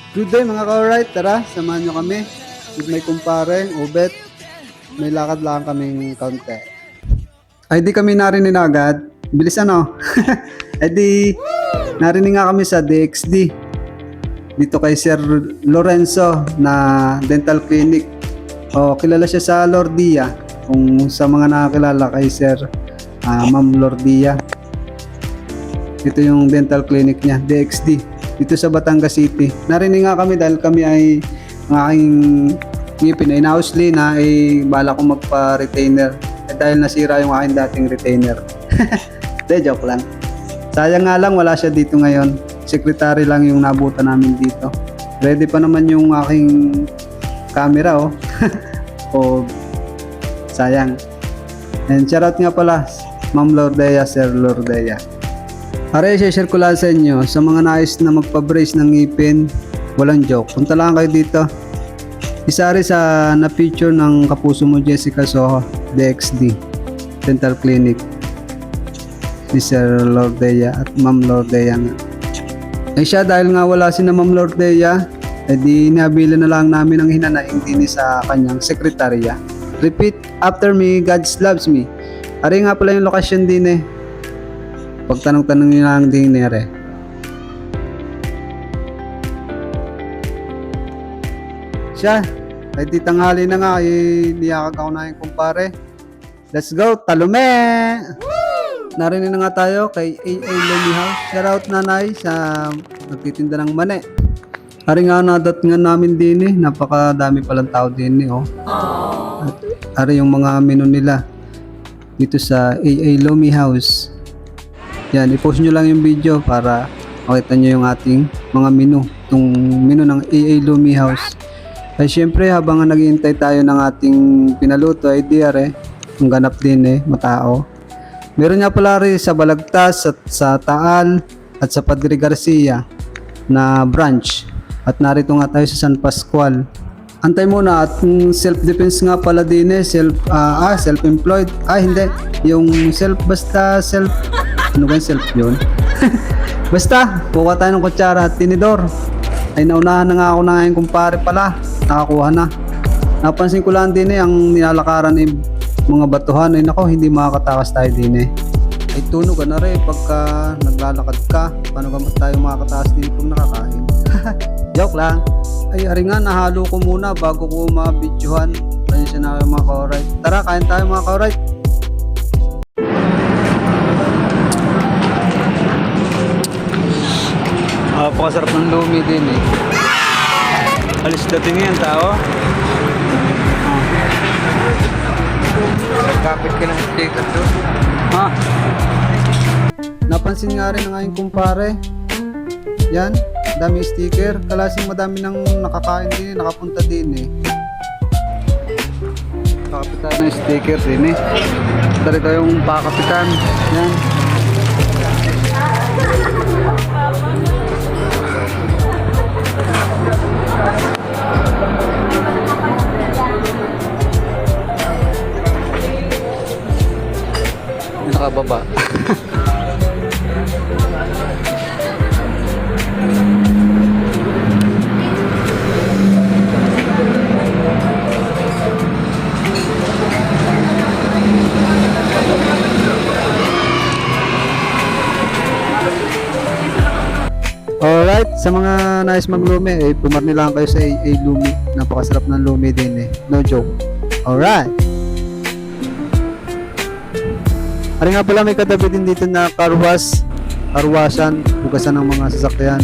Good day mga ka-alright, tara, samahan nyo kami. With my kumpare, Ubet. May lakad lang kaming kaunti. Ay di kami narinig na agad. Bilis ano? Ay di, narinig nga kami sa DXD. Dito kay Sir Lorenzo na dental clinic. O, kilala siya sa Lordia. Kung sa mga nakakilala kay Sir Ma'am Lordia. Ito yung dental clinic niya, DXD. Dito sa Batangas City. Narinig nga kami dahil kami ay ang aking ngipin ay nausli na ay bala kong magpa-retainer. Dahil nasira yung aking dating retainer. De, joke lang. Sayang nga lang wala siya dito ngayon. Secretary lang yung nabutan namin dito. Ready pa naman yung aking camera oh. O sayang. And shoutout nga pala Ma'am Lordea, Sir Lordea. Are, share ko lang sa inyo sa mga nais na magpa-brace ng ngipin, walang joke. Punta lang kayo dito. Isa rin sa na-feature ng kapuso mo Jessica Soho, DXD Dental Clinic. Si Sir Lordea at Ma'am Lordea nga. Ay siya dahil nga wala si na Ma'am Lordea, edi nabili na lang namin ang hinanaing din sa kanyang sekretarya. Repeat after me, God loves me. Are nga pala yung lokasyon din eh. Pagtanong-tanong nyo lang din nere. Siya, ay di tanghali na nga, niyakag ako na yung kumpare. Let's go, talume! Narinig na nga tayo kay AA Lenny House. Shoutout nanay sa nagtitinda ng mani. Ari nga nadat nga namin din eh, napakadami palang tao din eh oh. At ari yung mga menu nila dito sa AA Lomi House. Yan, i-post nyo lang yung video para makita nyo yung ating mga menu. Itong menu ng AA Lumi House. Ay syempre habang naghihintay tayo ng ating pinaluto ay diare, ang ganap din eh, matao. Meron nga pala rin sa Balagtas at sa Taal at sa Padre Garcia na branch. At narito nga tayo sa San Pascual. Antay muna at self-defense nga pala din eh, self-employed. Hindi, yung basta self ano ba self yun? Basta, kuha tayo ng kutsara at tinidor. Ay naunahan na nga ako na ngayon kumpare pala. Nakakuha na. Napansin ko lang din eh, ang nilalakaran eh, mga batuhan. Ay nako, hindi makakatakas tayo din eh. Ay tunog ka na rin pagka naglalakad ka. Paano ka tayo makakatakas din kung nakakain? Joke lang. Ay ari nga, nahalo ko muna bago ko mabidyohan. Kaya siya na kayo mga ka-alright. Tara, kain tayo mga ka-alright. Napakasarap ng lumi din eh. Alis dating yan tao. Nagkapit ka ng sticker doon. Ha? Napansin nga rin ng aking kumpare. Yan, dami sticker. Kalasing madami nang nakakain din eh, nakapunta din eh. Nakapitan ng sticker din eh. Dari tayong pakapitan. Yan. Nakababa. Alright, sa mga nais maglumi, eh, pumarni lang kayo sa AA Lumi. Napakasarap ng lumi din eh. No joke. Alright. Ari nga pala may katabi din dito na carwash. Carwashan, bukasan ng mga sasakyan.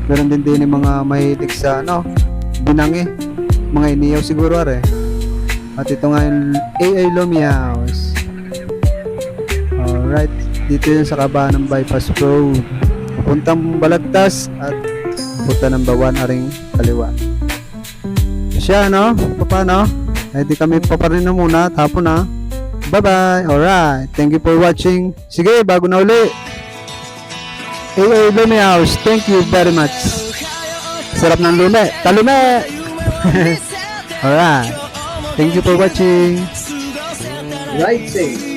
Meron din yung mga mahilig sa binangi. Mga iniyaw siguro are. At ito nga yung AA Lumi House. Alright, dito yun sa kabahan ng Bypass Road. Puntang Balagtas at punta ng Bawan aring kaliwa. Siya paano? Ay di kami paparin na muna, tapon na. Bye bye. Alright, thank you for watching. Sige, bago na uli. AA Lumi House, thank you very much. Sarap ng lumi. Talume. Alright, thank you for watching. Right safe.